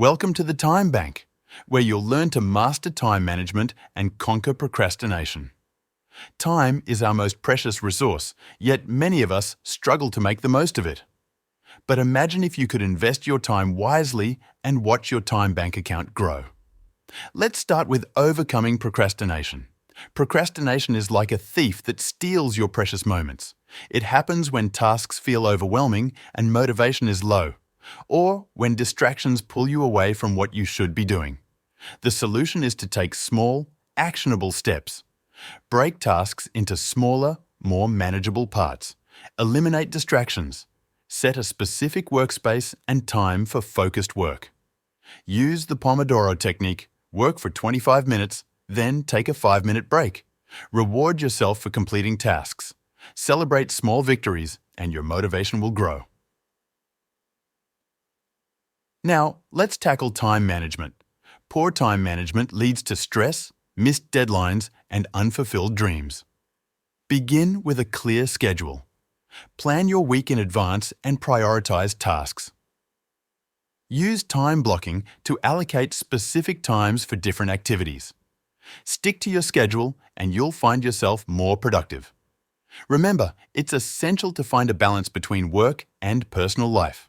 Welcome to the Time Bank, where you'll learn to master time management and conquer procrastination. Time is our most precious resource, yet many of us struggle to make the most of it. But imagine if you could invest your time wisely and watch your time bank account grow. Let's start with overcoming procrastination. Procrastination is like a thief that steals your precious moments. It happens when tasks feel overwhelming and motivation is low, or when distractions pull you away from what you should be doing. The solution is to take small, actionable steps. Break tasks into smaller, more manageable parts. Eliminate distractions. Set a specific workspace and time for focused work. Use the Pomodoro Technique. Work for 25 minutes, then take a 5-minute break. Reward yourself for completing tasks. Celebrate small victories, and your motivation will grow. Now, let's tackle time management. Poor time management leads to stress, missed deadlines, and unfulfilled dreams. Begin with a clear schedule. Plan your week in advance and prioritize tasks. Use time blocking to allocate specific times for different activities. Stick to your schedule and you'll find yourself more productive. Remember, it's essential to find a balance between work and personal life.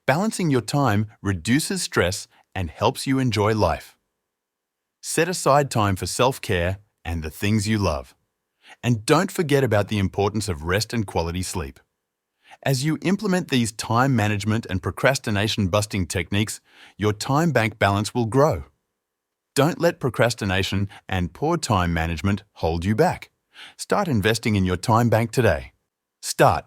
Balancing your time reduces stress and helps you enjoy life. Set aside time for self-care and the things you love. And don't forget about the importance of rest and quality sleep. As you implement these time management and procrastination-busting techniques, your time bank balance will grow. Don't let procrastination and poor time management hold you back. Start investing in your time bank today. Start